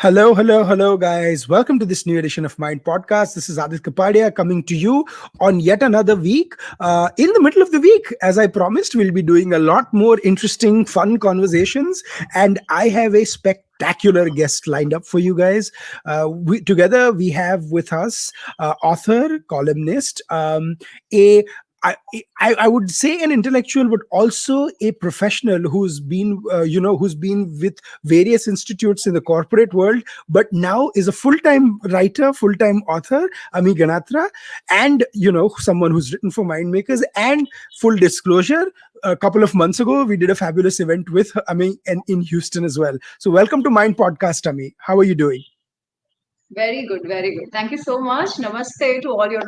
Hello, hello, hello, guys. Welcome to this new edition of Mind Podcast. This is Aadit Kapadia coming to you on yet another week. In the middle of the week, as I promised, we'll be doing a lot more interesting, fun conversations. And I have a spectacular guest lined up for you guys. Together, we have with us author, columnist, a I, I would say an intellectual, but also a professional who's been with various institutes in the corporate world, but now is a full-time writer, full-time author, Ami Ganatra, and someone who's written for Mind Makers. And full disclosure, a couple of months ago, we did a fabulous event with Ami and in Houston as well. So welcome to Mind Podcast, Ami. How are you doing? Very good, very good. Thank you so much. Namaste to all your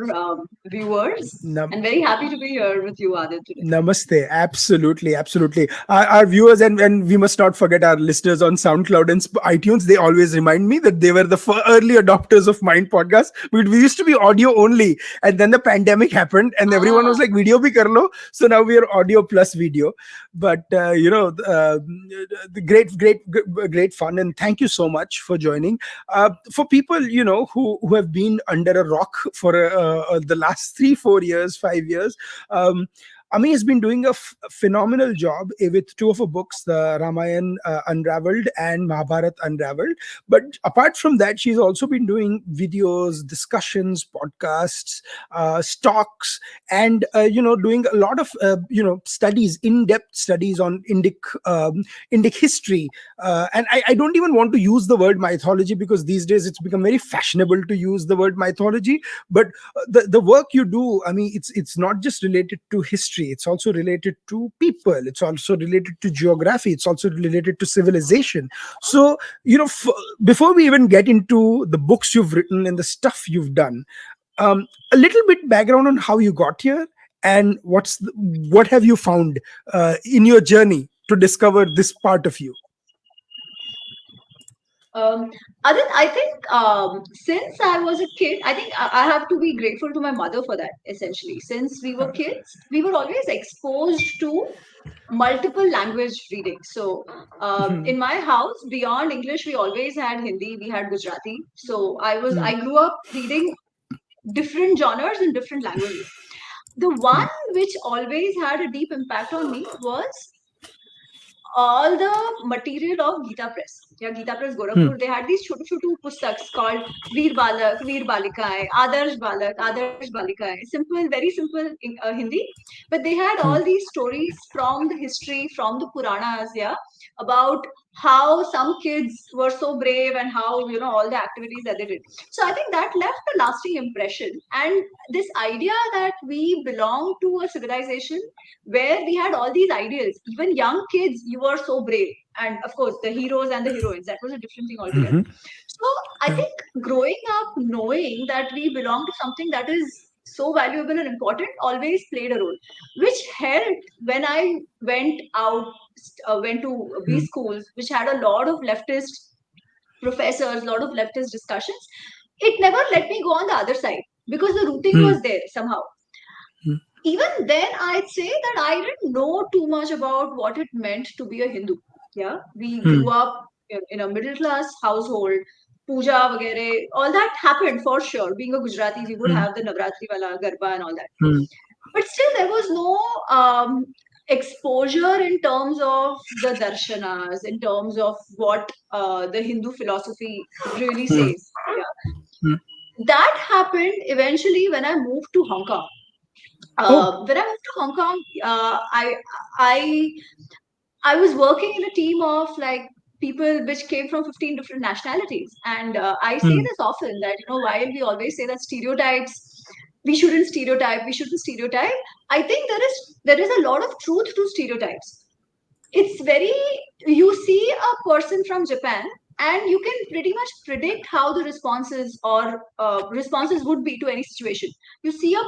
viewers, and very happy to be here with you, Adit, today. Namaste. Absolutely, absolutely. Our viewers and we must not forget our listeners on SoundCloud and iTunes. They always remind me that they were the early adopters of Mind Podcast. We used to be audio only, and then the pandemic happened, and everyone was Ah, like, "Video bhi kar lo." So now we are audio plus video. But the great fun, and thank you so much for joining. For people who have been under a rock for the last 3 4 years 5 years, um, Ami has been doing a phenomenal job with two of her books, the Ramayana Unraveled and Mahabharata Unraveled. But apart from that, she's also been doing videos, discussions, podcasts, stocks, and doing a lot of studies, in-depth studies on Indic history. And I don't even want to use the word mythology because these days it's become very fashionable to use the word mythology. But the work you do, I mean, it's not just related to history, it's also related to people, it's also related to geography, it's also related to civilization. So before we even get into the books you've written and the stuff you've done, a little bit background on how you got here, and what have you found in your journey to discover this part of you. um, Adit, I think since I was a kid, I think I have to be grateful to my mother for that. Essentially, since we were kids, we were always exposed to multiple language reading. So in my house, beyond English, we always had Hindi, we had Gujarati. So I grew up reading different genres in different languages. The one which always had a deep impact on me was all the material of Gita Press. Yeah, Gita Press Gorakhpur, they had these chotu chotu pustaks called Veer Balak, Veer Balikaye, Adarsh Balak, Adarsh Balikaye. Simple, very simple in, Hindi. But they had all these stories from the history, from the Puranas, yeah, about how some kids were so brave and how, all the activities that they did. So I think that left a lasting impression. And this idea that we belong to a civilization where we had all these ideals. Even young kids, you were so brave. And of course, the heroes and the heroines, that was a different thing altogether. So I think growing up knowing that we belong to something that is so valuable and important always played a role, which helped when I went to B schools, which had a lot of leftist professors, a lot of leftist discussions. It never let me go on the other side because the rooting was there somehow. Even then, I'd say that I didn't know too much about what it meant to be a Hindu. Yeah, we grew up in a middle class household. Puja, vagere, all that happened for sure. Being a Gujarati, we would have the Navratri wala Garba and all that. But still, there was no exposure in terms of the darshanas, in terms of what the Hindu philosophy really says. Yeah. That happened eventually when I moved to Hong Kong. Oh. When I moved to Hong Kong, I I was working in a team of like people which came from 15 different nationalities, and I say this often that while we always say that stereotypes, we shouldn't stereotype. I think there is a lot of truth to stereotypes. It's very, you see a person from Japan and you can pretty much predict how the responses would be to any situation. You see a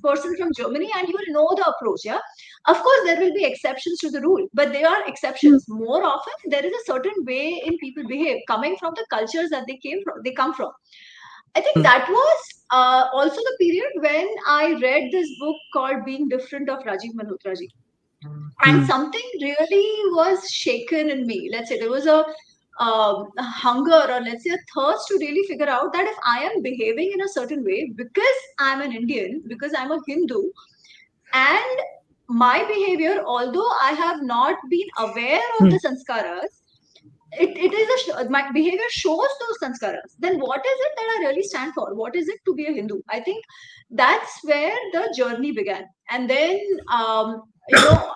person from Germany and you will know the approach. Yeah, of course there will be exceptions to the rule, but they are exceptions. More often there is a certain way in people behave coming from the cultures that they come from. I think that was also the period when I read this book called Being Different of Rajiv Malhotra ji, and something really was shaken in me. Let's say there was hunger, or let's say a thirst to really figure out that if I am behaving in a certain way because I'm an Indian, because I'm a Hindu, and my behavior, although I have not been aware of Hmm. the sanskaras, it is my behavior shows those sanskaras. Then what is it that I really stand for? What is it to be a Hindu? I think that's where the journey began. And then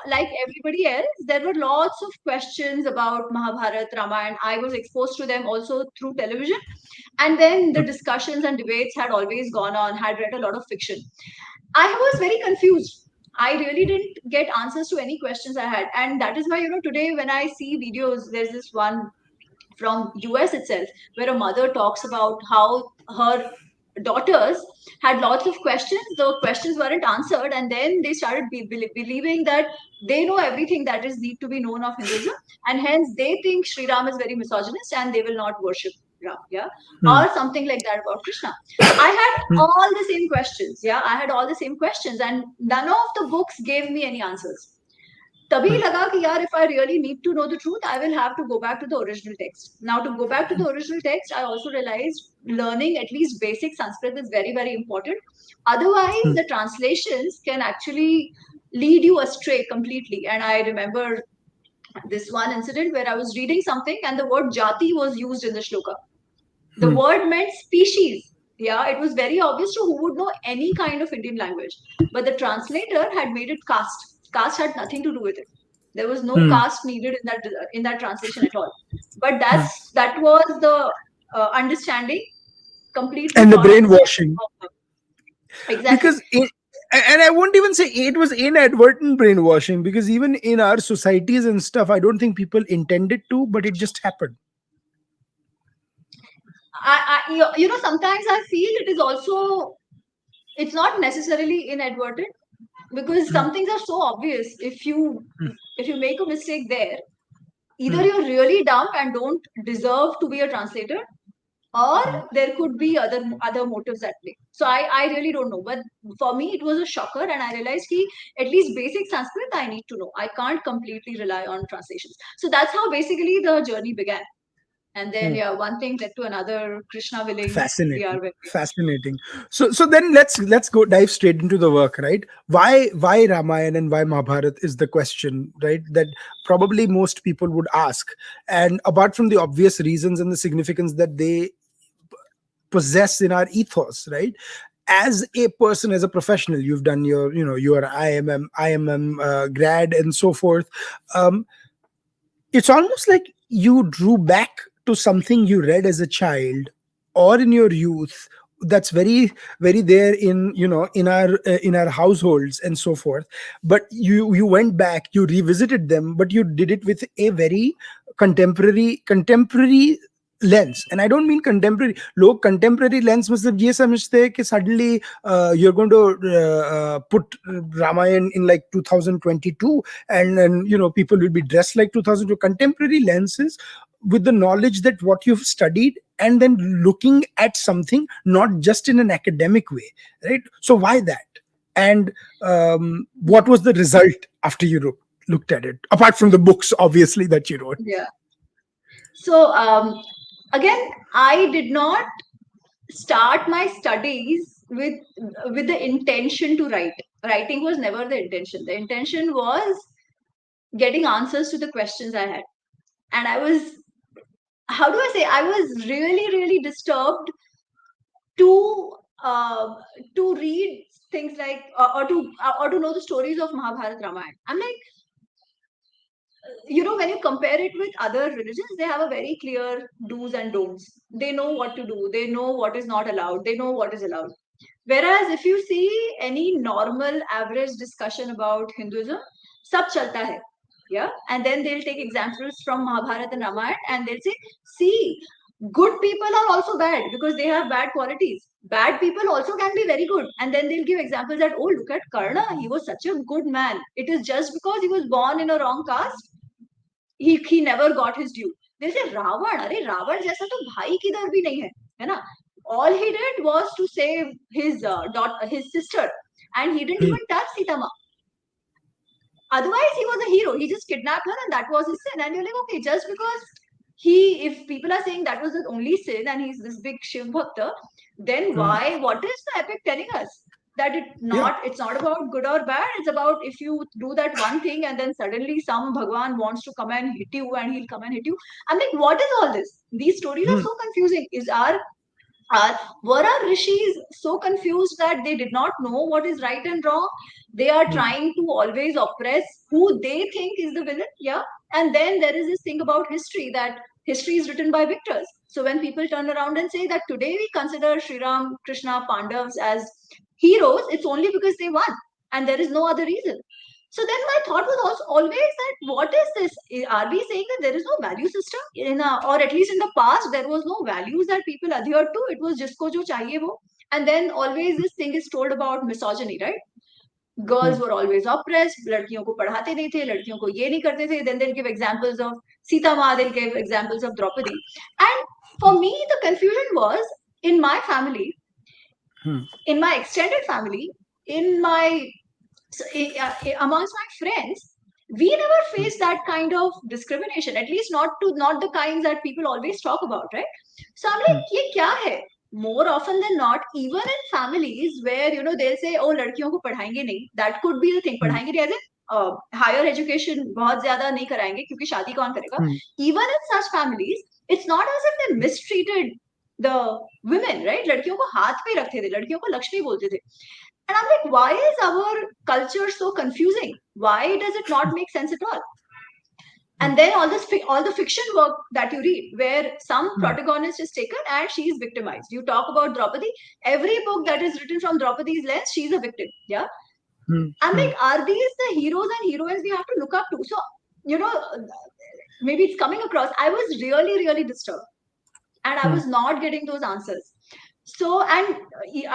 like everybody else, there were lots of questions about Mahabharata, Ramayana. I was exposed to them also through television, and then the discussions and debates had always gone on. Had read a lot of fiction. I was very confused. I really didn't get answers to any questions I had. And that is why, today when I see videos, there's this one from US itself, where a mother talks about how her daughters had lots of questions. The questions weren't answered, and then they started believing that they know everything that is need to be known of Hinduism, and hence they think Sri Ram is very misogynist and they will not worship Ram, yeah, Hmm. or something like that about Krishna. I had Hmm. all the same questions, yeah, I had all the same questions, and none of the books gave me any answers. तभी Hmm. लगा कि यार, if I really need to know the truth, I will have to go back to the original text. Now, to go back to the original text, I also realized learning at least basic Sanskrit is very, very important. Otherwise, Hmm. the translations can actually lead you astray completely. And I remember this one incident where I was reading something and the word jati was used in the shloka. The Hmm. word meant species. Yeah, it was very obvious to who would know any kind of Indian language. But the translator had made it caste. Caste had nothing to do with it. There was no Hmm. caste needed in that translation at all. But Hmm. that was the understanding, completely And the non-understanding brainwashing, of the exactly. because and I won't even say it was inadvertent brainwashing, because even in our societies and stuff, I don't think people intended to, but it just happened. Sometimes I feel it is also, it's not necessarily inadvertent, because Hmm. some things are so obvious. If you make a mistake there, either Hmm. you're really dumb and don't deserve to be a translator, or Hmm. there could be other motives at play. So I really don't know. But for me, it was a shocker, and I realized that at least basic Sanskrit I need to know. I can't completely rely on translations. So that's how basically the journey began. And then, Hmm. yeah, one thing led to another. Krishna willing, we are Fascinating, very. fascinating. So then let's go dive straight into the work, right? Why Ramayana and why Mahabharata is the question, right, that probably most people would ask. And apart from the obvious reasons and the significance that they possess in our ethos, right, as a person, as a professional, you've done your, your IMM grad and so forth. um, it's almost like you drew back to something you read as a child or in your youth, that's very, very there in, in our households and so forth. But you went back, you revisited them, but you did it with a very contemporary lens. And I don't mean contemporary. Log contemporary lens matlab ye samajhte hai ki suddenly you're going to put Ramayan in like 2022, and people will be dressed like 2002. Contemporary lenses with the knowledge that what you've studied, and then looking at something not just in an academic way, right? So why that? And what was the result after you looked at it, apart from the books obviously that you wrote? Yeah. So again, I did not start my studies with the intention to write. Writing was never the intention. The intention was getting answers to the questions I had. And I was, how do I say, I was really, really disturbed to uh, to read things like, or to know the stories of Mahabharata, Ramayana. I'm like, when you compare it with other religions, they have a very clear do's and don'ts. They know what to do, they know what is not allowed, they know what is allowed. Whereas if you see any normal average discussion about Hinduism, sab chalta hai. Yeah. And then they'll take examples from Mahabharata and Ramayana, and they'll say, see, good people are also bad because they have bad qualities. Bad people also can be very good. And then they'll give examples that, oh, look at Karna, he was such a good man. It is just because he was born in a wrong caste, he never got his due. They say Ravan, अरे रावण जैसा तो भाई किधर भी नहीं है ना? All he did was to save his sister, and he didn't Hmm. even touch Sita Ma. Otherwise, he was a hero. He just kidnapped her, and that was his sin. And you're like, okay, just because. if people are saying that was the only sin and he's this big Shiv Bhakta, then Hmm. what is the epic telling us? That Yeah. it's not about good or bad, it's about if you do that one thing and then suddenly some Bhagwan wants to come and hit you and he'll come and hit you. I'm like, what is all this? These stories are Hmm. so confusing. Are were our rishis so confused that they did not know what is right and wrong? They are Hmm. trying to always oppress who they think is the villain. Yeah. And then there is this thing about history, that history is written by victors. So when people turn around and say that today we consider Sri Ram, Krishna, Pandavas as heroes, it's only because they won and there is no other reason. So then my thought was also always that what is this? Are we saying that there is no value system or at least in the past there was no values that people adhered to? It was jisko jo chahiye wo. And then always this thing is told about misogyny, right? Hmm. Girls were always oppressed. लड़कियों को पढ़ाते नहीं थे, लड़कियों को ये नहीं करते थे. Then they'll give examples of Sita Ma, they'll give examples of Draupadi. And for me, the confusion was in my family, Hmm. in my extended family, in my amongst my friends, we never Hmm. faced that kind of discrimination, at least not the kinds that people always talk about, right? So I'm Hmm. like, ye kya hai? More often than not, even in families where they'll say, oh, ladkiyon ko padhayenge nahi, that could be the thing. Hmm. Padhayenge nahi as in higher education बहुत ज्यादा नहीं कराएंगे क्योंकि शादी कौन करेगा. Hmm. Even in such families, it's not as if they mistreated the women, right? लड़कियों को हाथ पे रखते थे, लड़कियों को लक्ष्मी बोलते थे. And I'm like, why is our culture so confusing? Why does it not make sense at all? Hmm. And then all the fiction work that you read, where some Hmm. protagonist is taken and she is victimized. You talk about Draupadi, every book that is written from Draupadi's lens, she's a victim. Yeah. Hmm. I'm Hmm. like, are these the heroes and heroines we have to look up to? So, you know, maybe it's coming across. I was really, really disturbed and I Hmm. was not getting those answers. So, and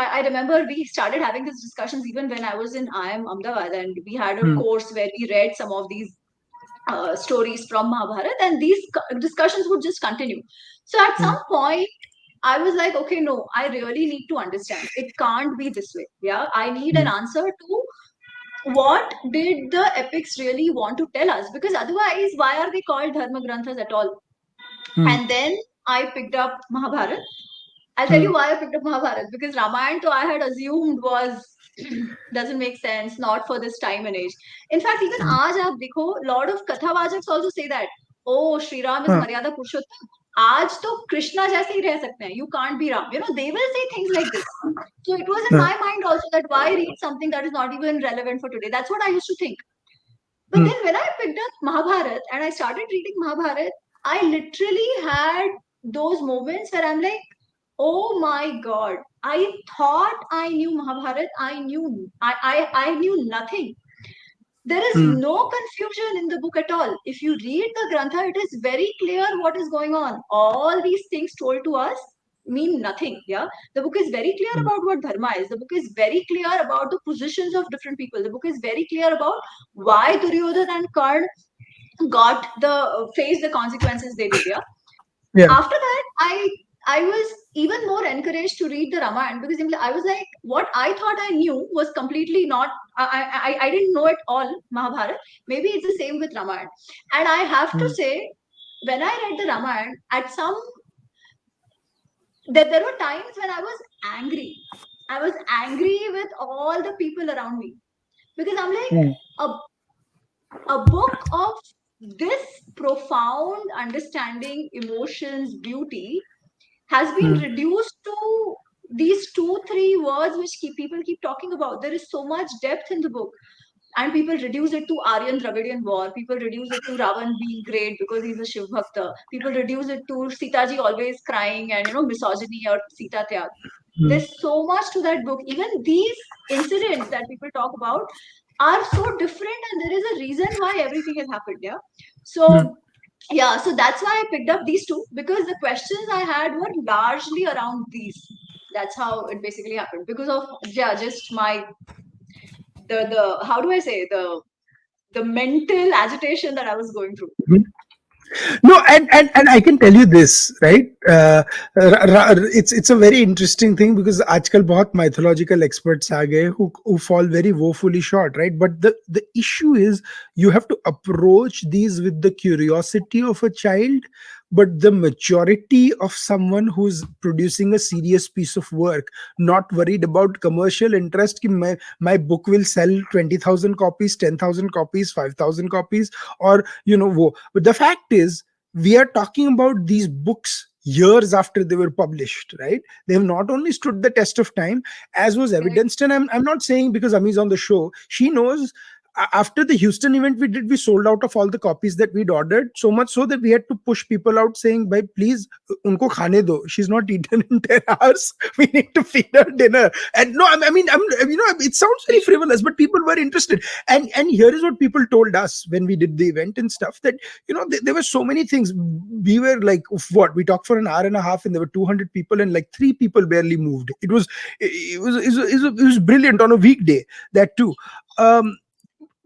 I remember we started having these discussions even when I was in IIM Ahmedabad, and we had a Hmm. course where we read some of these stories from Mahabharata, and these discussions would just continue. So, at Hmm. some point, I was like, okay, no, I really need to understand. It can't be this way. Yeah, I need an Hmm. answer to what did the epics really want to tell us? Because otherwise, why are they called Dharma Granthas at all? Hmm. And then I picked up Mahabharata. I'll tell Hmm. you why I picked up Mahabharata, because Ramayana I had assumed was doesn't make sense, not for this time and age. In fact, even Hmm. aaj aap dekho, lot of Kathavachaks also say that, oh, Sri Ram is Huh. Maryada Purushottam. आज तो कृष्णा जैसे ही रह सकते हैं. You can't be Ram. They will say things like this. So it was in Huh. my mind also that why read something that is not even relevant for today. That's what I used to think. But Hmm. then when I picked up Mahabharat and I started reading Mahabharat, I literally had those moments where I'm like, oh my god, I thought I knew Mahabharat. I knew nothing. There is Hmm. no confusion in the book at all. If you read the Grantha, it is very clear what is going on. All these things told to us mean nothing. Yeah. The book is very clear Hmm. about what dharma is. The book is very clear about the positions of different people. The book is very clear about why Duryodhan and Karn got the face the consequences they did. Yeah. Yeah. After that, I was even more encouraged to read the Ramayana, because I was like, what I thought I knew was completely not. I didn't know it all Mahabharata. Maybe it's the same with Ramayana. And I have to Hmm. say, when I read the Ramayana, at some there were times when I was angry. I was angry with all the people around me, because I'm like, Hmm. a a book of this profound understanding, emotions, beauty has been Hmm. reduced to these two, three words which people keep talking about. There is so much depth in the book. And people reduce it to Aryan Dravidian war. People reduce it to Ravan being great because he's a Shiv Bhakta. People reduce it to Sitaji always crying and, misogyny or Sita Tyag. Hmm. There's so much to that book. Even these incidents that people talk about are so different, and there is a reason why everything has happened. Yeah. Hmm. So yeah, so that's why I picked up these two, because the questions I had were largely around these. That's how it basically happened, because of, yeah, just my the how do I say, the mental agitation that I was going through. Hmm. No, and I can tell you this, right? It's a very interesting thing because आजकल बहुत mythological experts आ गए who fall very woefully short, right? But the issue is you have to approach these with the curiosity of a child, but the maturity of someone who's producing a serious piece of work, not worried about commercial interest, ki my book will sell 20,000 copies, 10,000 copies, 5,000 copies, or but the fact is, we are talking about these books years after they were published, right? They have not only stood the test of time, as was Correct. evidenced. And I'm not saying because Ami's on the show, she knows. After the Houston event we sold out of all the copies that we'd ordered, so much so that we had to push people out saying, "Bhai, please, unko khane do. She's not eaten in 10 hours. We need to feed her dinner." And no, I mean, it sounds very frivolous, but people were interested. And here is what people told us when we did the event and stuff, that there were so many things. We were like, what, we talked for an hour and a half, and there were 200 people, and like 3 people barely moved. It was brilliant on a weekday, that too. um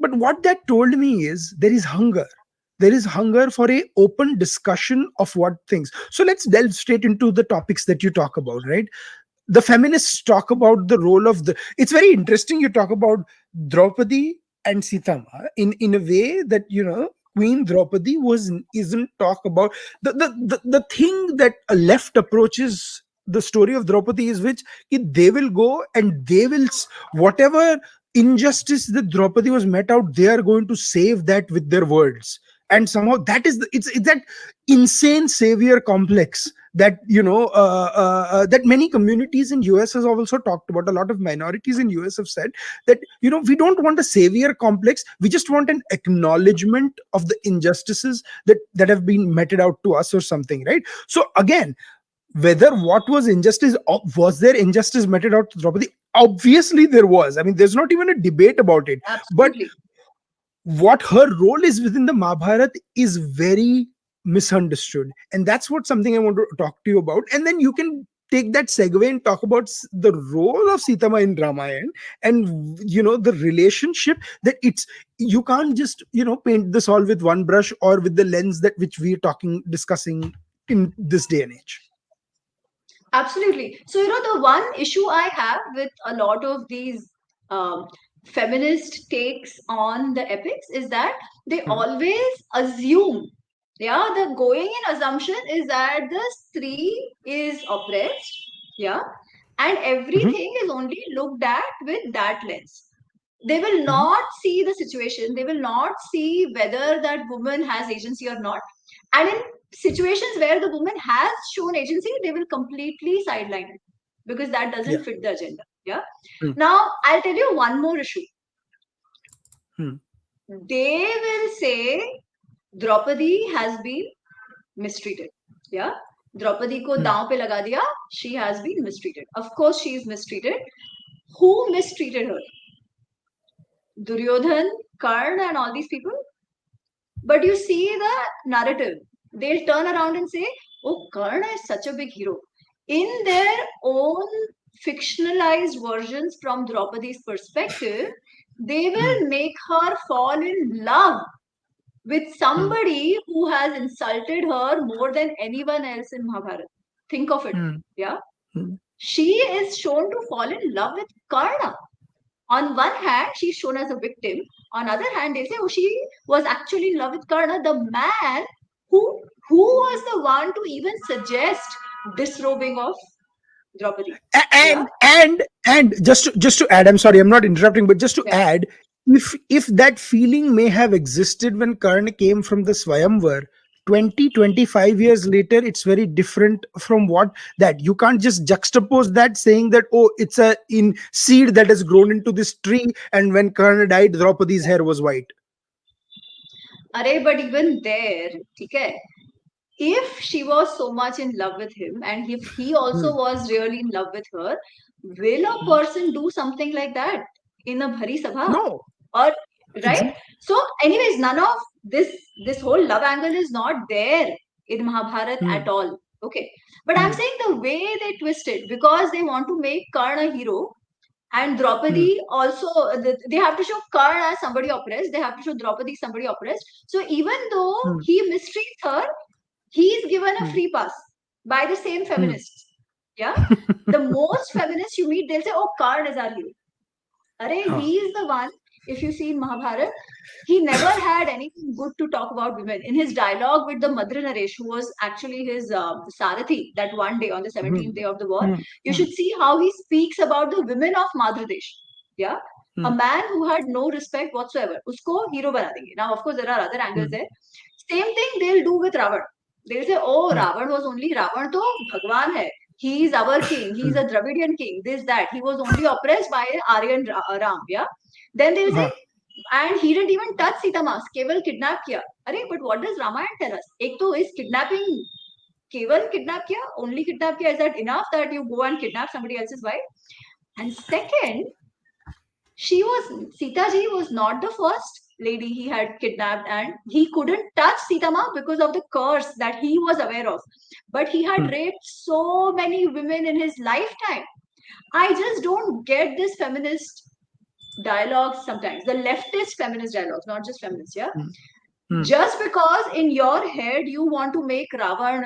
but what that told me is there is hunger. There is hunger for a open discussion of what things. So let's delve straight into the topics that you talk about, right? The feminists talk about the role of the it's very interesting. You talk about Draupadi and Sitama in a way that Queen Draupadi was isn't talk about the thing that a left approaches the story of Draupadi is, which they will go and they will whatever injustice that Draupadi was met out, they are going to save that with their words. And somehow that is it's that insane savior complex that that many communities in US has also talked about. A lot of minorities in US have said that we don't want a savior complex, we just want an acknowledgement of the injustices that have been meted out to us or something, right? So again, whether what was injustice, was there injustice meted out to Draupadi? Obviously there was. I mean, there's not even a debate about it. But Absolutely. what her role is within the Mahabharata is very misunderstood, and that's what something I want to talk to you about. And then you can take that segue and talk about the role of Sitama in Ramayana, and the relationship that it's you can't just paint this all with one brush or with the lens that which we're discussing in this day and age. Absolutely. So, the one issue I have with a lot of these um, feminist takes on the epics is that they Mhm. always assume, yeah, the going in assumption is that the Stree is oppressed, yeah, and Mhm. everything is only looked at with that lens. They will Mhm. not see the situation, they will not see whether that woman has agency or not. And in situations where the woman has shown agency, they will completely sideline it because that doesn't Yeah. fit the agenda. Yeah. Mm. Now, I'll tell you one more issue. Mm. They will say Draupadi has been mistreated. Yeah. Draupadi ko Mm. daw pe laga diya. She has been mistreated. Of course, she is mistreated. Who mistreated her? Duryodhan, Karna, and all these people. But you see the narrative. They'll turn around and say, "Oh, Karna is such a big hero." In their own fictionalized versions from Draupadi's perspective, they Mm. will make her fall in love with Mm. somebody who has insulted her more than anyone else in Mahabharata. Think of it. Mm. Yeah. Mm. She is shown to fall in love with Karna. On one hand, she's shown as a victim. On other hand, they say, oh, she was actually in love with Karna, the man who was the one to even suggest disrobing of Draupadi. Yeah, And just to add, I'm sorry, I'm not interrupting, but just to yeah. add, if that feeling may have existed when Karna came from the Swayamvar, 20-25 years later, it's very different from what that you can't just juxtapose that saying that, oh, it's a in seed that has grown into this tree, and when Karna died, Draupadi's hair was white. Array, but even there, okay, if she was so much in love with him and if he Hmm. also was really in love with her, will a Hmm. person do something like that in a bhari sabha? No. Or right? Exa- So, anyways, none of this whole love angle is not there in Mahabharat Hmm. at all. Okay. But I'm Hmm. saying the way they twist it because they want to make Karna a hero and Hmm. Draupadi also, they have to show Karna as somebody oppressed, they have to show Draupadi somebody oppressed. So even though Hmm. he mistreats her, he's given a Hmm. free pass by the same Hmm. feminists. Yeah. The most feminists you meet, they'll say, oh, Karn is our hero. Array, Huh. he is the one. if you see in Mahabharata, he never had anything good to talk about women. In his dialogue with the Madra Naresh, who was actually his Sarathi, that one day on the 17th Hmm. day of the war, Hmm. you Hmm. should see how he speaks about the women of Madhyadesh. Yeah. A Hmm. man who had no respect whatsoever. Usko hero bana denge. Now, of course, there are other angles Hmm. there. Same thing they'll do with Ravan. They'll say, oh, Hmm. Ravan was only Ravan to Bhagwan hai. He is our king. He is Hmm. a Dravidian king. This, that. He was only oppressed by Aryan Ram. Yeah. Then they'll say, Huh. and he didn't even touch Sita Mas, केवल kidnap किया. अरे, but what does Ramayana tell us? एक तो is kidnapping, केवल kidnap किया, only kidnap किया. Is that enough that you go and kidnap somebody else's wife? And second, Sita ji was not the first lady he had kidnapped, and he couldn't touch Sita Ma because of the curse that he was aware of. But he had Hmm. raped so many women in his lifetime. I just don't get this feminist dialogues sometimes, the leftist feminist dialogues, not just feminists, yeah? Hmm. Hmm. Just because in your head you want to make Ravan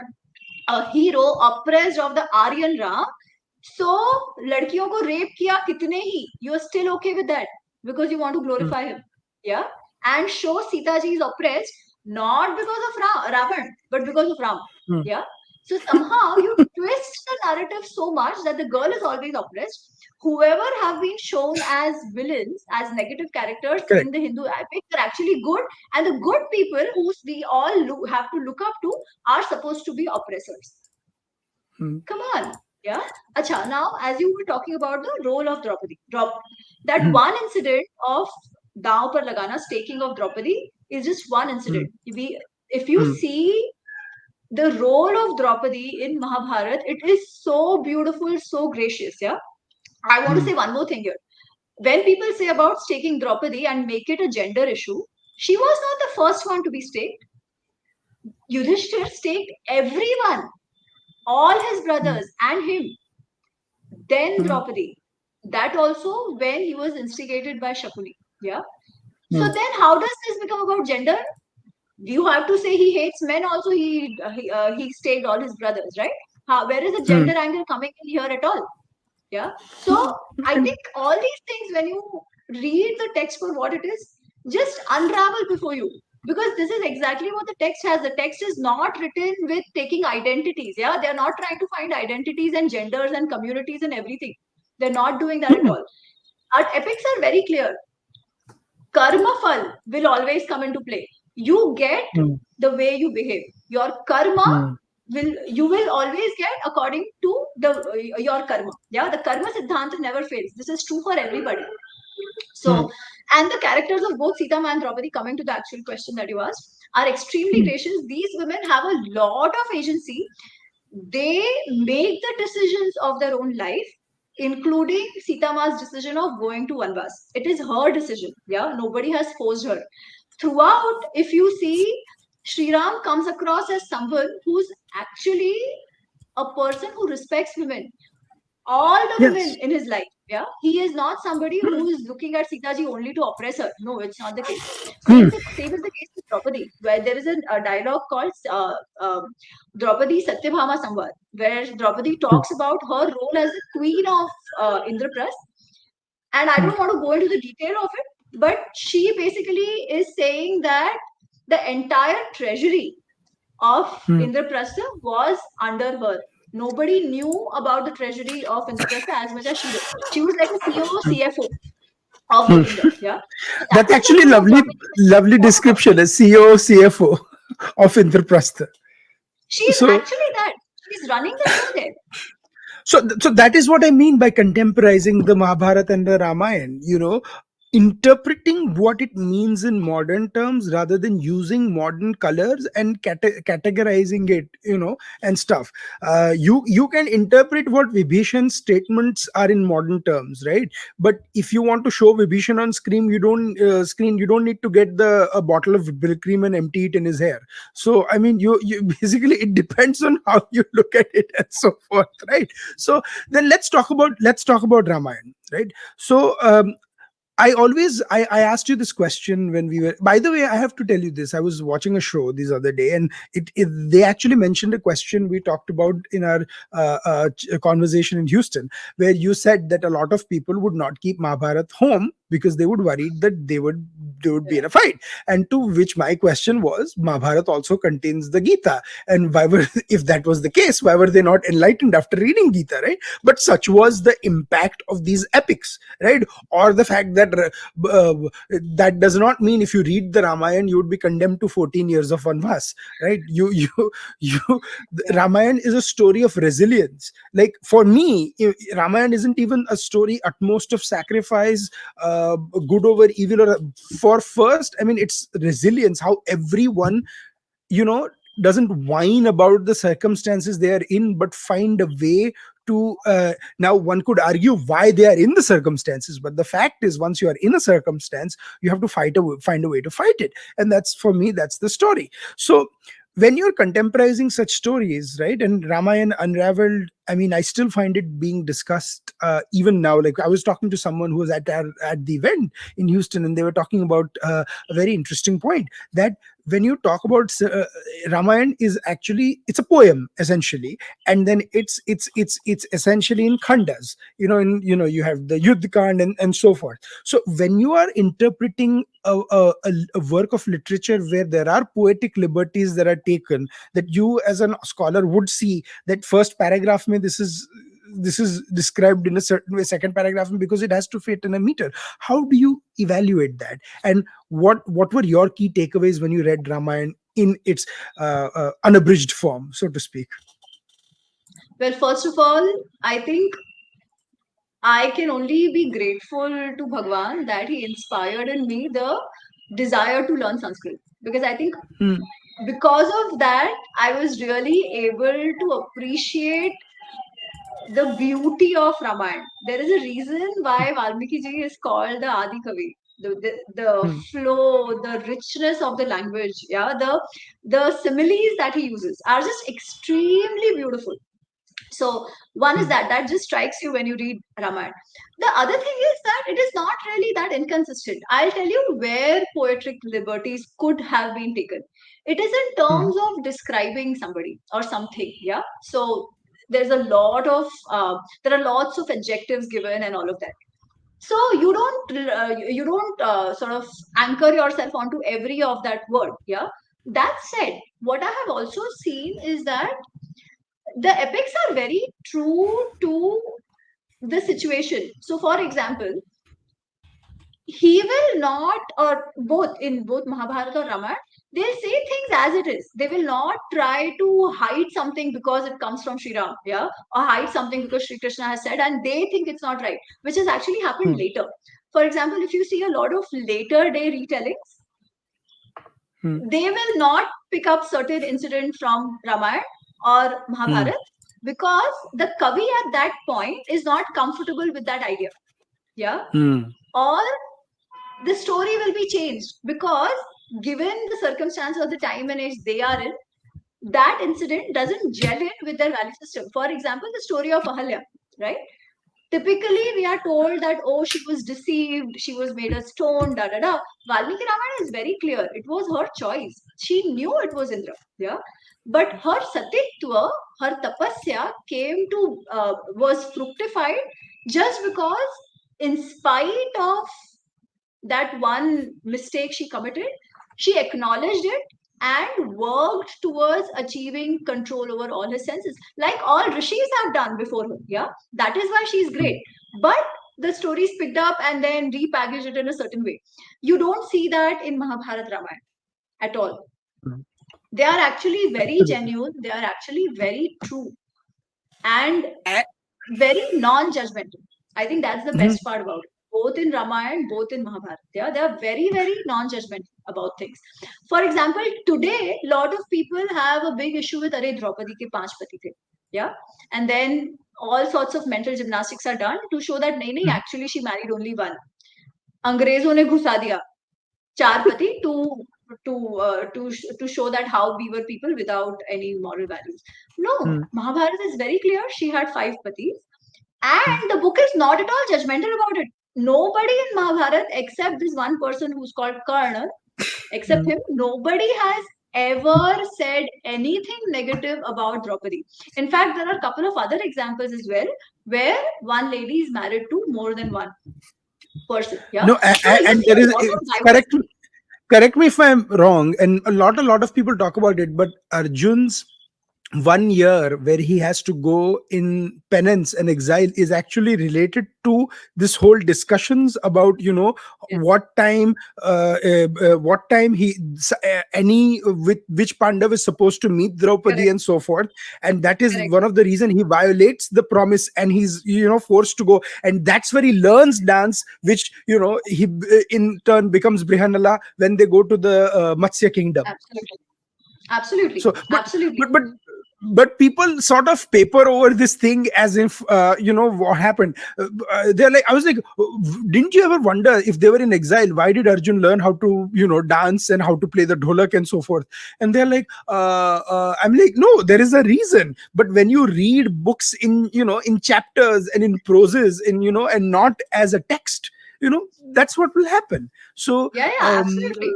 a hero oppressed of the Aryan Ram, so लड़कियों को rape किया कितने ही, you are still okay with that because you want to Hmm. glorify him, yeah, and show Sita ji is oppressed not because of Ravan but because of Ram, Hmm. yeah. So somehow you twist the narrative so much that the girl is always oppressed. Whoever have been shown as villains, as negative characters in Correct. the Hindu epic, are actually good, and the good people who we all have to look up to are supposed to be oppressors. Hmm. Come on. Yeah. Acha, now as you were talking about the role of Draupadi, that Hmm. one incident of Daav par lagana, staking of Draupadi, is just one Hmm. incident. If you Hmm. see the role of Draupadi in Mahabharata, it is so beautiful, so gracious. Yeah. I want to Hmm. say one more thing here. When people say about staking Draupadi and make it a gender issue, she was not the first one to be staked. Yudhishthir staked everyone, all his Hmm. brothers and him. Then Hmm. Draupadi. That also when he was instigated by Shakuni. Yeah. So Hmm. then how does this become about gender? You have to say he hates men also. He staked all his brothers, right? Where is the Hmm. gender angle coming in here at all? Yeah. So I And think all these things, when you read the text for what it is, just unravel before you. Because this is exactly what the text has. The text is not written with taking identities. Yeah. They're not trying to find identities and genders and communities and everything. They're not doing that at hmm. all. Our epics are very clear. Karma fal will always come into play. You get Hmm. the way you behave. Your karma Hmm. will always get according to the your karma. Yeah, the karma siddhanta never fails. This is true for everybody. Hmm. So, and the characters of both Sita and Draupadi, coming to the actual question that you asked, are extremely Hmm. gracious. These women have a lot of agency. They make the decisions of their own life, including Sita Ma's decision of going to Vanvas. It is her decision. Yeah, nobody has forced her. Throughout, if you see, Sri Ram comes across as someone who's actually a person who respects women, all the women Yes. in his life. Yeah, he is not somebody Hmm. who is looking at Sita ji only to oppress her. No, it's not the case. Hmm. Same is the case with Draupadi, where there is a dialogue called Draupadi Satyabhama Samvad, where Draupadi Hmm. talks about her role as the queen of Indraprasth. And I Hmm. don't want to go into the detail of it, but she basically is saying that the entire treasury of Hmm. Indraprastha was under her. Nobody knew about the treasury of Indraprastha as much as she did. She was like a CEO, Hmm. CFO of the Hmm. kingdom. Yeah. So that That's is the actually role of lovely, Draupadi when you lovely talk about description her. as CEO, CFO of Indraprastha. She is So, actually that. She's running the show there. so that is what I mean by contemporizing the Mahabharata and the Ramayana. Interpreting what it means in modern terms rather than using modern colors and categorizing it, and stuff. You can interpret what Vibhishan's statements are in modern terms, right? But if you want to show Vibhishan on screen, you don't need to get the a bottle of milk cream and empty it in his hair. So I mean, you basically, it depends on how you look at it and so forth, right? So then let's talk about Ramayana, right? So I asked you this question when we were, by the way, I have to tell you this. I was watching a show this other day, and they actually mentioned a question we talked about in our conversation in Houston, where you said that a lot of people would not keep Mahabharat home because they would worry that they would be in a fight. And to which my question was, Mahabharat also contains the Gita, and why were if that was the case, why were they not enlightened after reading Gita, right? But such was the impact of these epics, right? Or the fact that that does not mean if you read the Ramayana you would be condemned to 14 years of vanvas, right? You Ramayana is a story of resilience. Like for me, Ramayana isn't even a story at most of sacrifice, good over evil, or for first, I mean, it's resilience, how everyone, you know, doesn't whine about the circumstances they are in, but find a way to now one could argue why they are in the circumstances, but the fact is once you are in a circumstance you have to find a way to fight it. And that's, for me, that's the story. So when you're contemporizing such stories, right, and Ramayana unraveled, I mean, I still find it being discussed even now. Like, I was talking to someone who was at the event in Houston, and they were talking about a very interesting point, that when you talk about Ramayana is actually, it's a poem essentially, and then it's essentially in khandas, you have the Yuddh Kand and so forth. So when you are interpreting a work of literature where there are poetic liberties that are taken, that you as a scholar would see that first paragraph mein this is described in a certain way, second paragraph because it has to fit in a meter. How do you evaluate that? And what were your key takeaways when you read Ramayana in its unabridged form, so to speak? Well, first of all, I think I can only be grateful to Bhagwan that he inspired in me the desire to learn Sanskrit. Because I think Hmm. because of that, I was really able to appreciate the beauty of Ramayana. There is a reason why Valmiki ji is called the Adi Kavi. The Hmm. flow, the richness of the language, yeah, the similes that he uses are just extremely beautiful. So one is Hmm. that just strikes you when you read Ramayana. The other thing is that it is not really that inconsistent. I'll tell you where poetic liberties could have been taken. It is in Hmm. terms of describing somebody or something. Yeah. So there's a lot of there are lots of adjectives given and all of that. So you don't sort of anchor yourself onto every of that word. Yeah. That said, what I have also seen is that the epics are very true to the situation. So, for example, he will not, or both in both Mahabharata or Ramayana, they'll say things as it is. They will not try to hide something because it comes from Sri Ram, yeah, or hide something because Sri Krishna has said, and they think it's not right, which has actually happened Hmm. later. For example, if you see a lot of later day retellings, Hmm. they will not pick up certain incident from Ramayana or Hmm. Mahabharata because the Kavi at that point is not comfortable with that idea. Yeah. Hmm. Or the story will be changed because given the circumstances of the time and age they are in, that incident doesn't gel in with their value system. For example, the story of Ahalya, right? Typically we are told that, oh, she was deceived, she was made a stone, da da da. Valmiki Ramayana is very clear, it was her choice, she knew it was Indra, yeah, but her satitva, her tapasya came to was fructified just because, in spite of that one mistake she committed, she acknowledged it and worked towards achieving control over all her senses, like all rishis have done before her. Yeah, that is why she's great. Hmm. But the story is picked up and then repackaged it in a certain way. You don't see that in Mahabharata Ramayana at all. Hmm. They are actually very Absolutely. genuine, they are actually very true, and A- very non-judgmental. I think that's the Mhm. best part about it. Both in Ramayana, both in Mahabharata, yeah, they are very, very non-judgmental about things. For example, today, a lot of people have a big issue with Are Draupadi ke panch pati the, yeah, and then all sorts of mental gymnastics are done to show that nahi, nahi, Mhm. actually she married only one. अंग्रेजों ने घुसा दिया चार पति to show that how we were people without any moral values. No, Hmm. Mahabharata is very clear. She had five patis, Hmm. and the book is not at all judgmental about it. nobody in Mahabharata except this one person who's called Karna, except mm. him, nobody has ever said anything negative about Draupadi. In fact, there are a couple of other examples as well where one lady is married to more than one person. Yeah. No, So you and see there a is lot of correct. diversity. Correct me if I'm wrong, and a lot of people talk about it, but Arjun's 1 year where he has to go in penance and exile is actually related to this whole discussions about, Yes. what time any with which Pandav is supposed to meet Draupadi Correct. and so forth. And that is Correct. one of the reason he violates the promise, and he's forced to go, and that's where he learns dance, which he in turn becomes Brihanala when they go to the Matsya kingdom. Absolutely. Absolutely. So Absolutely. but but but people sort of paper over this thing as if what happened. They're like, I was like, didn't you ever wonder, if they were in exile, why did Arjun learn how to dance and how to play the dholak and so forth? And they're like, I'm like, no, there is a reason. But when you read books in chapters and in proses, and not as a text, that's what will happen. So Yeah, yeah, absolutely.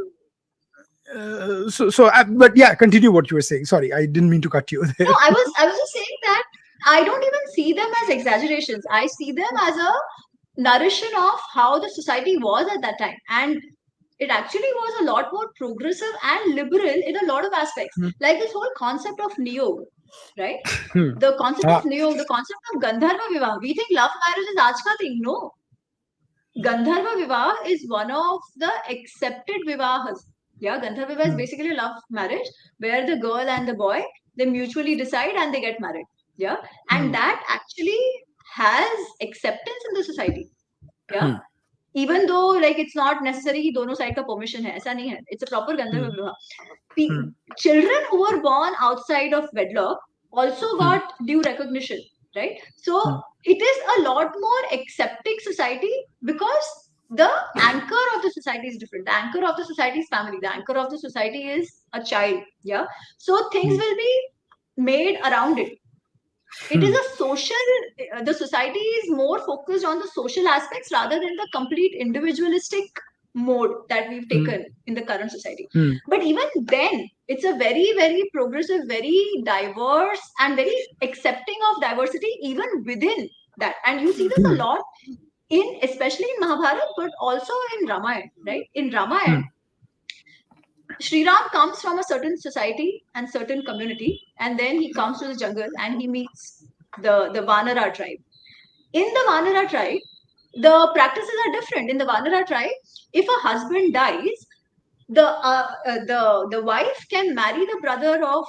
but yeah, continue what you were saying. Sorry, I didn't mean to cut you No, there. I was just saying that I don't even see them as exaggerations. I see them as a narration of how the society was at that time. And it actually was a lot more progressive and liberal in a lot of aspects. Hmm. Like this whole concept of niyog, right? Hmm. The concept of Ah. niyog, the concept of Gandharva Vivah. We think love marriage is aaj ka thing. No. Gandharva Vivah is one of the accepted Vivahas. Yeah, Gandharva Vivah is Hmm. basically a love marriage where the girl and the boy, they mutually decide and they get married. Yeah, and Hmm. that actually has acceptance in the society. Yeah, Hmm. even though like it's not necessary कि दोनों side का permission है, ऐसा नहीं है. It's a proper Gandharva Hmm. Vivah. Hmm. Children who were born outside of wedlock also Hmm. got due recognition, right? So Hmm. it is a lot more accepting society because the anchor of the society is different. The anchor of the society is family. The anchor of the society is a child. Yeah. So things Hmm. will be made around it. It is Hmm. a social, the society is more focused on the social aspects rather than the complete individualistic mode that we've Hmm. taken in the current society. Hmm. But even then, it's a very, very progressive, very diverse, and very accepting of diversity even within that. And you see this a Hmm. lot in, especially in Mahabharata, but also in Ramayana, right? In Ramayana, Hmm. Sri Ram comes from a certain society and certain community, and then he comes to the jungle and he meets the Vanara tribe. In the Vanara tribe, the practices are different. In the Vanara tribe, if a husband dies, the wife can marry the brother of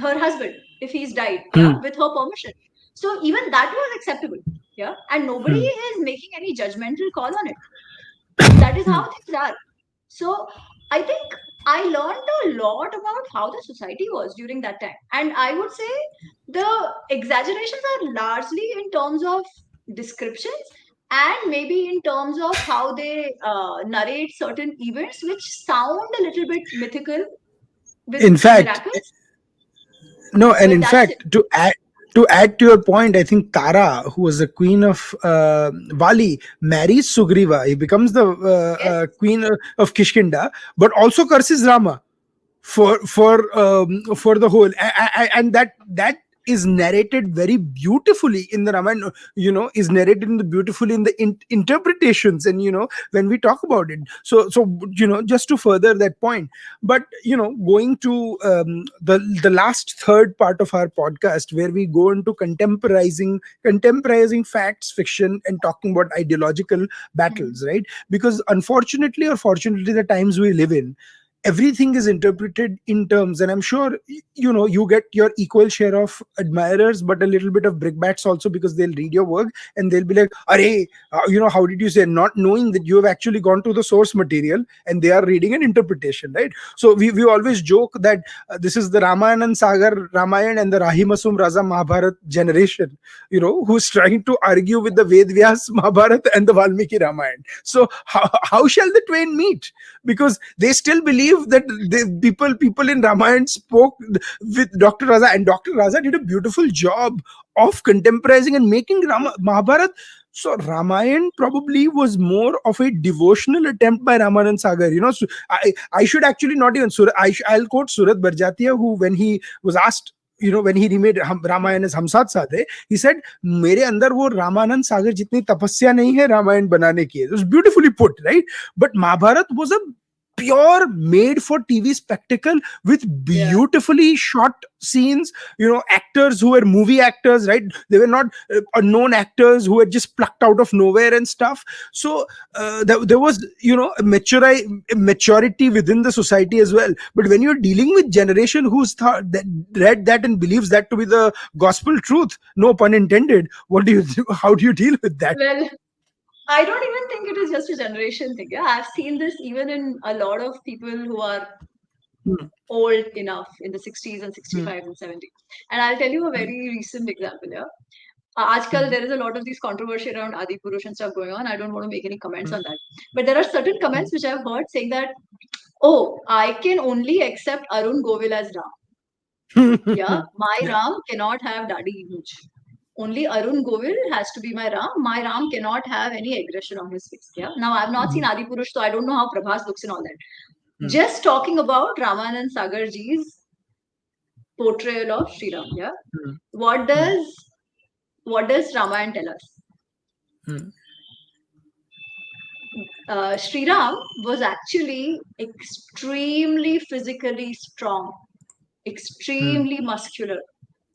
her husband if he's died, yeah, Hmm. with her permission. So even that was acceptable, yeah, and nobody Hmm. is making any judgmental call on it. That is how Hmm. things are. So I think I learned a lot about how the society was during that time. And I would say the exaggerations are largely in terms of descriptions and maybe in terms of how they narrate certain events which sound a little bit mythical with In fact, miracles, no, and but in that's it. fact, to add to your point, I think Tara, who was the queen of Vali, marries Sugriva. He becomes the Yes, queen of Kishkinda, but also curses Rama for the whole, and that is narrated very beautifully in the Ramayana. Is narrated in the beautifully in the interpretations, and when we talk about it. So just to further that point, but going to the last third part of our podcast, where we go into contemporizing facts, fiction, and talking about ideological mhm, battles, right? Because unfortunately or fortunately, the times we live in, everything is interpreted in terms, and I'm sure you get your equal share of admirers, but a little bit of brickbats also, because they'll read your work and they'll be like, "Arey, how did you say?" Not knowing that you have actually gone to the source material and they are reading an interpretation, right? So we always joke that this is the Ramayana and Sagar Ramayana and the Rahimasum Raza Mahabharat generation, who's trying to argue with the Ved Vyas Mahabharat and the Valmiki Ramayana. So how shall the twain meet? Because they still believe that the people in Ramayana spoke with Dr. Raza, and Dr. Raza did a beautiful job of contemporizing and making Mahabharat So Ramayan probably was more of a devotional attempt by Ramanand Sagar. So I should actually not even I'll quote Surat Barjatia, who when he was asked, when he remade Ramayana as हम साथ साथ है, he said मेरे अंदर वो रामानंद सागर जितनी तपस्या नहीं है रामायण बनाने की. It was beautifully put, right? But Mahabharat was a pure made for TV spectacle with Yeah. beautifully shot scenes, actors who were movie actors, right? They were not unknown actors who were just plucked out of nowhere and stuff. So there was, maturity within the society as well. But when you're dealing with generation who's that read that and believes that to be the gospel truth, no pun intended, what do you do? How do you deal with that? Well, I don't even think it is just a generation thing. Yeah, I've seen this even in a lot of people who are Hmm, old enough in the 60s and hmm, 65s and 70s. And I'll tell you a hmm, very recent example. Yeah. Ajkal, hmm, there is a lot of these controversy around Adi Purush and stuff going on. I don't want to make any comments hmm, on that. But there are certain comments which I've heard saying that, oh, I can only accept Arun Govil as Ram. hmm. Yeah, my Yeah. Ram cannot have Dadi Muj. Only Arun Govil has to be my Ram. My Ram cannot have any aggression on his face. Yeah. Now I've not seen Hmm, Adi Purush, so I don't know how Prabhas looks and all that. hmm, Just talking about Ramanand Sagarji's portrayal of Sri Ram. Yeah. hmm, What hmm, does what does Ramayan tell us? hmm, Sri Ram was actually extremely physically strong, hmm, extremely muscular.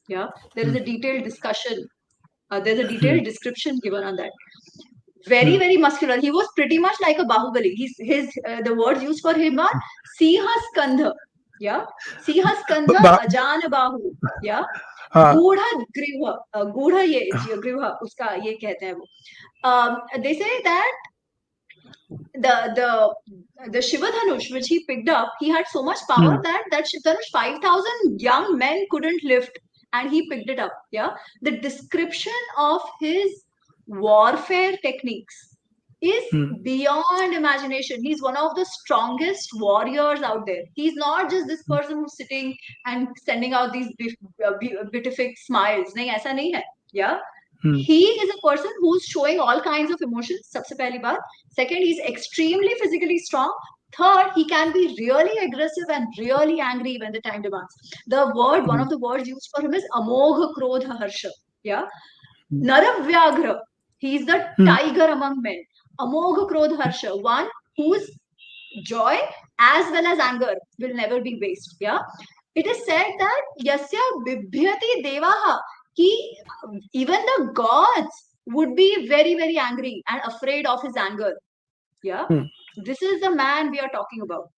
Yeah, there is hmm, a detailed discussion. There's a hmm, detailed description given on that. Very, hmm. very muscular. He was pretty much like a Bahubali. His the words used for him are Siha Skandha. Yeah, Siha But, Skandha Ajan Bahu. Yeah, uh, गूढ़ा ग्रीवा गूढ़ा ये ग्रीवा उसका ये कहते हैं वो. They say that the Shiva Dhanush which he picked up, he had so much power hmm, that Shiva Dhanush 5,000 young men couldn't lift, and he picked it up. Yeah, the description of his warfare techniques is hmm, beyond imagination. He's one of the strongest warriors out there. He's not just this person who's sitting and sending out these beatific smiles. नहीं ऐसा नहीं है. Yeah, hmm, he is a person who's showing all kinds of emotions. सबसे पहली बात. Second, he's extremely physically strong. Third, he can be really aggressive and really angry when the time demands. One hmm, of the words used for him is amogha krodha harsha. Yeah. hmm, Naravyagra. He's the hmm, tiger among men. Amogha krodha harsha. One whose joy as well as anger will never be waste. Yeah. It is said that yasya bibhyati devaha. He, even the gods would be very, very angry and afraid of his anger. Yeah. hmm. This is the man we are talking about.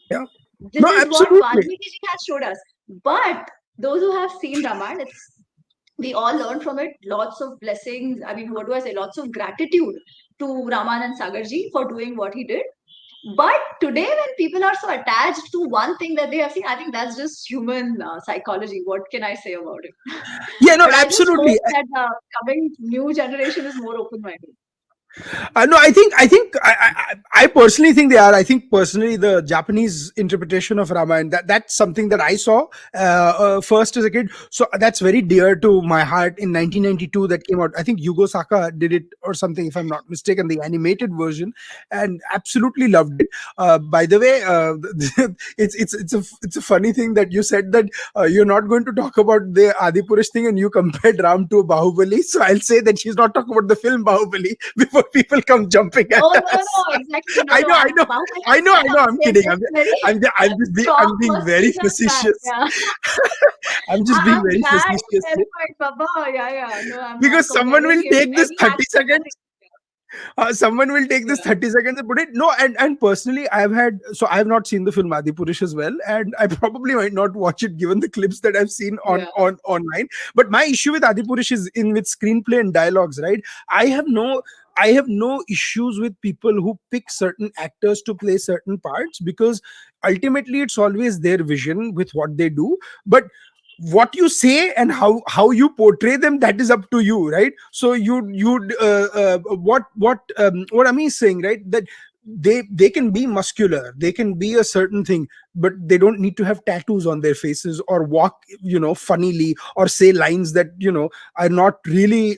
Yeah. This No, is what absolutely. Valmiki ji has showed us. But those who have seen Ramayana, we all learn from it lots of blessings. I mean, what do I say? Lots of gratitude to Ramanand Sagarji for doing what he did. But today, when people are so attached to one thing that they have seen, I think that's just human psychology. What can I say about it? Yeah, no, But I just absolutely. hope that the coming new generation is more open minded. No, I personally think they are. I think personally the Japanese interpretation of Ramayana, that's something that I saw first as a kid. So that's very dear to my heart. In 1992, that came out. I think Yugo Saka did it or something, if I'm not mistaken, the animated version, and absolutely loved it. By the way, it's a funny thing that you said that you're not going to talk about the Adipurush thing, and you compared Ram to Bahubali. So I'll say that she's not talking about the film Bahubali before people come jumping at Oh no, us. no, exactly. No, I no. know, I know, Bahubali I know, I know. has I'm its kidding. very I'm strong being first very season fan. facetious. Yeah. I'm just being I'm very glad you facetious here clarified, Baba. Yeah, yeah. No, I'm not because someone comparing will him. take this He has 30 seconds. nothing. Someone will take this Yeah. 30 seconds and put it. No, and personally, I have not seen the film Adipurish as well, and I probably might not watch it given the clips that I've seen Yeah. on online. But my issue with Adipurish is in with screenplay and dialogues, right? I have no I have no issues with people who pick certain actors to play certain parts because ultimately it's always their vision with what they do. But what you say and how you portray them, that is up to you, right? So what I mean is saying, right, that they can be muscular, they can be a certain thing, but they don't need to have tattoos on their faces or walk, funnily, or say lines that are not really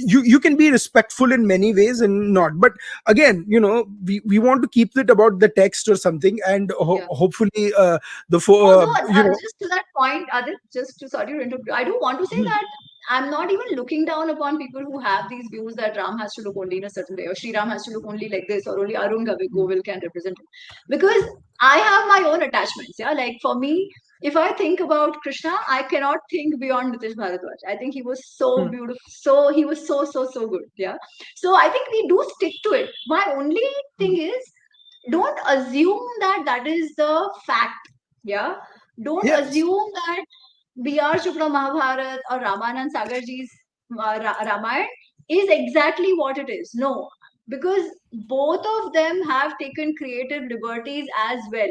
you can be respectful in many ways and not. But again, we want to keep it about the text or something, and Yeah. hopefully Although, just to that point, Adit, just to sorry to interrupt, I do want to say hmm, that I'm not even looking down upon people who have these views that Ram has to look only in a certain way, or Sri Ram has to look only like this, or only Arun hmm, Govil can represent him. Because I have my own attachments. Yeah, like for me, if I think about Krishna, I cannot think beyond Nitish Bharadwaj. I think he was so hmm, beautiful, he was so good. Yeah, so I think we do stick to it. My only hmm. thing is, don't assume that that is the fact. Yeah, don't Yes, assume that B.R. Chopra Mahabharata or Ramanand Sagarji's Ramayana is exactly what it is. No, because both of them have taken creative liberties as well.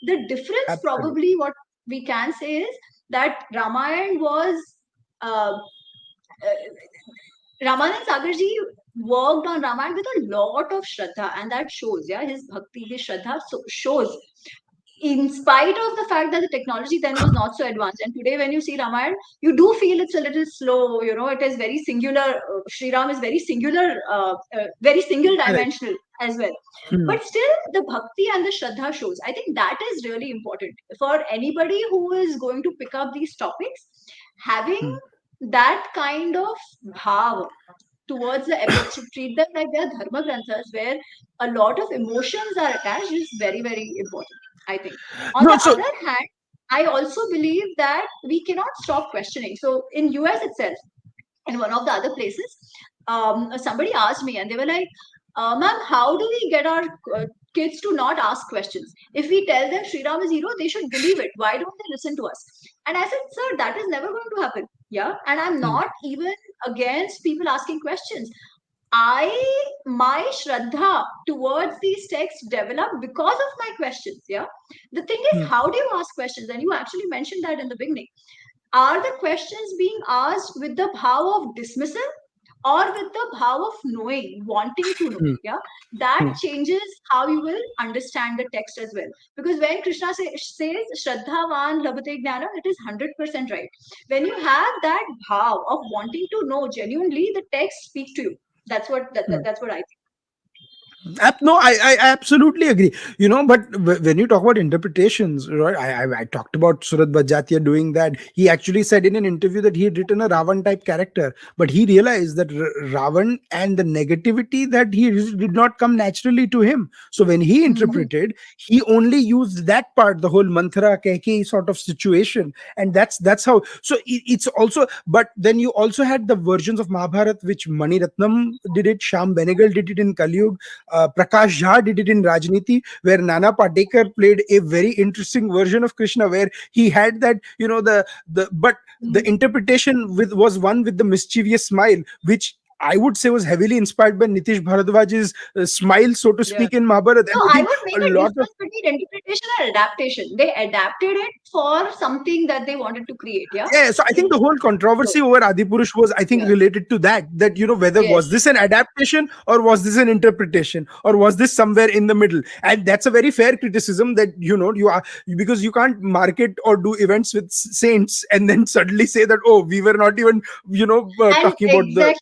The difference, absolutely. probably, what we can say is that Ramayana was. Uh, Ramanand Sagarji worked on Ramayana with a lot of Shraddha, and that shows, yeah, his bhakti, his Shraddha shows, in spite of the fact that the technology then was not so advanced. And today, when you see Ramayana, you do feel it's a little slow. It is very singular. Sri Ram is very singular, very single Correct. dimensional as well. Hmm, But still, the bhakti and the Shraddha shows. I think that is really important for anybody who is going to pick up these topics. Having hmm. that kind of bhav towards the epics, to treat them like they are dharma granthas, where a lot of emotions are attached, is very, very important, I think. On No, the so other hand, I also believe that we cannot stop questioning. So in US itself, in one of the other places, somebody asked me, and they were like, "Ma'am, how do we get our kids to not ask questions? If we tell them Sri Ram is hero, they should believe it. Why don't they listen to us?" And I said, "Sir, that is never going to happen. Yeah, and I'm hmm, not even against people asking questions. My Shraddha towards these texts developed because of my questions. Yeah, the thing is, hmm, how do you ask questions? And you actually mentioned that in the beginning. Are the questions being asked with the bhav of dismissal or with the bhav of knowing, wanting to know? hmm, Yeah, that hmm, changes how you will understand the text as well. Because when Krishna says Shraddhavan Labhate Jnana, it is 100% right. When you have that bhav of wanting to know genuinely, the text speaks to you. hmm. That's what I No, I absolutely agree. But when you talk about interpretations, right? I talked about Surat Bhajatia doing that. He actually said in an interview that he had written a Ravan type character, but he realized that Ravan and the negativity that he did not come naturally to him. So when he think. interpreted, he only used that part, the whole mantra keki sort of situation, and that's how. So it's also. But then you also had the versions of Mahabharat which Mani Ratnam did it, Sham Benegal did it in Kali. Prakash Jha did it in Rajniti, where Nana Patekar played a very interesting version of Krishna, where he had that, but the interpretation was one with the mischievous smile, which I would say was heavily inspired by Nitish Bharadwaj's smile, so to Yeah. speak, in Mahabharata. So And I I think would a make a lot of difference between interpretation and adaptation. They adapted it for something that they wanted to create. Yeah. yeah, so I think the whole So, controversy over Adipurush was, I think, yeah. related to that whether Yes. was this an adaptation or was this an interpretation or was this somewhere in the middle. And that's a very fair criticism, that you are, because you can't market or do events with saints and then suddenly say that, oh, we were not even And talking about the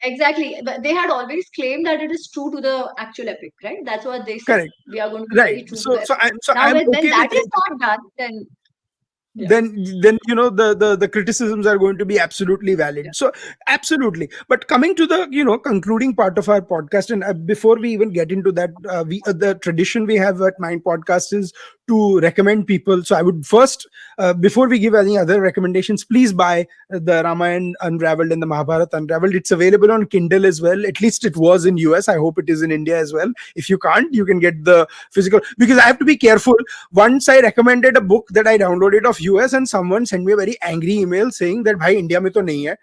exactly. But they had always claimed that it is true to the actual epic, right? That's what they said. correct, We are going to be right. very true to so the so epic. i'm so Now, i'm when okay that with is it. not done, then yeah, then the criticisms are going to be absolutely yeah. valid. So absolutely. But coming to the concluding part of our podcast, and before we even get into that, we the tradition we have at Mind Podcast is to recommend people. So I would first, before we give any other recommendations, please buy the Ramayana Unraveled and the Mahabharata Unraveled. It's available on Kindle as well. At least it was in US. I hope it is in India as well. If you can't, you can get the physical, because I have to be careful. Once I recommended a book that I downloaded of US, and someone sent me a very angry email saying that bhai India mein to nahi hai.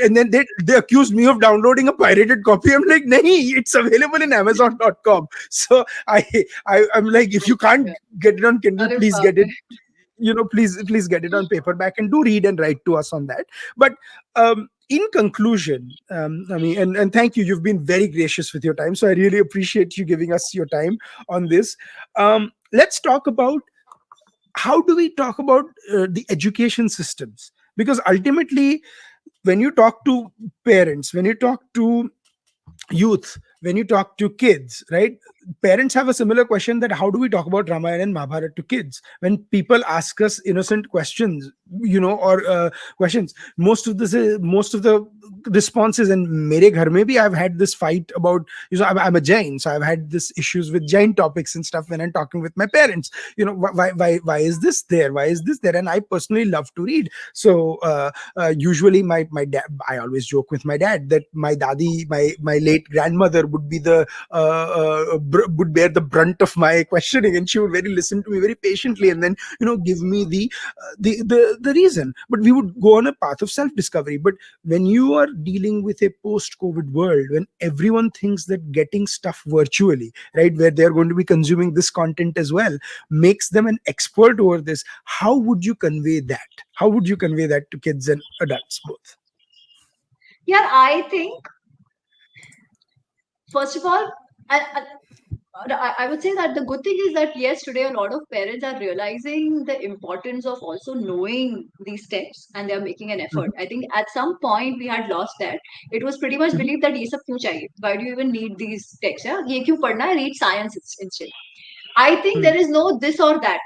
And then they accused me of downloading a pirated copy. I'm like, nahi, it's available in Amazon.com. So I'm like, if you can't Yeah. get it on Kindle, Arre please baap get it. re. Please get it on paperback and do read and write to us on that. But in conclusion, I mean, and thank you. You've been very gracious with your time, so I really appreciate you giving us your time on this. Let's talk about, how do we talk about the education systems, because ultimately, when you talk to parents, when you talk to youth, when you talk to kids, right, parents have a similar question, that how do we talk about Ramayana and Mahabharata to kids? When people ask us innocent questions, or questions, most of the responses, and mere ghar mein bhi I've had this fight about, I'm a Jain, so I've had this issues with Jain topics and stuff when I'm talking with my parents. Why is this there, why is this there? And I personally love to read. So usually my dad, I always joke with my dad that my dadi, my late grandmother, would be the would bear the brunt of my questioning, and she would very listen to me very patiently, and then give me the reason. But we would go on a path of self discovery. But when you are dealing with a post COVID world, when everyone thinks that getting stuff virtually, right, where they're going to be consuming this content as well, makes them an expert over this, how would you convey that? How would you convey that to kids and adults both? Yeah, I think first of all, I would say that the good thing is that yes, today a lot of parents are realizing the importance of also knowing these steps and they are making an effort. Mhm, I think at some point we had lost that. It was pretty much mhm, believed that ये सब क्यों चाहिए? Why do you even need these texts? Yeah? ये क्यों पढ़ना है? Read science instead. I think there mhm, is no this or that.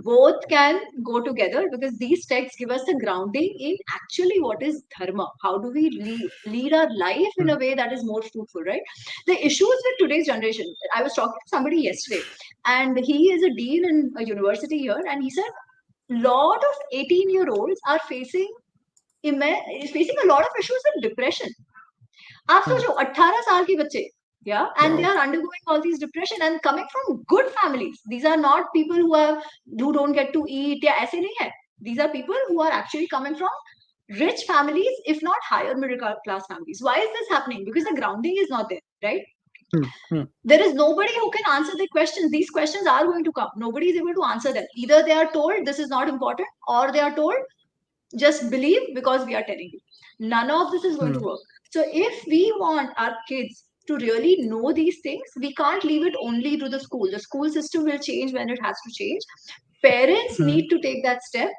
Both can go together because these texts give us the grounding in actually what is dharma. How do we lead our life in a mhm, way that is more fruitful, right? The issues with today's generation, I was talking to somebody yesterday, and he is a dean in a university here, and he said lot of 18-year-olds are facing a lot of issues with depression. आप mhm. सोचो 18 साल के बच्चे, yeah, and they Wow. are undergoing all these depression and coming from good families. These are not people who don't get to eat या ऐसे नहीं है. These are people who are actually coming from rich families, if not higher middle class families. Why is this happening? Because the grounding is not there, right? Hmm, hmm, There is nobody who can answer the questions. These questions are going to come. Nobody is able to answer them. Either they are told this is not important, or they are told just believe because we are telling you. None of this is going to hmm, work. So if we want our kids to really know these things, we can't leave it only to the school. The school system will change when it has to change. Parents hmm, need to take that step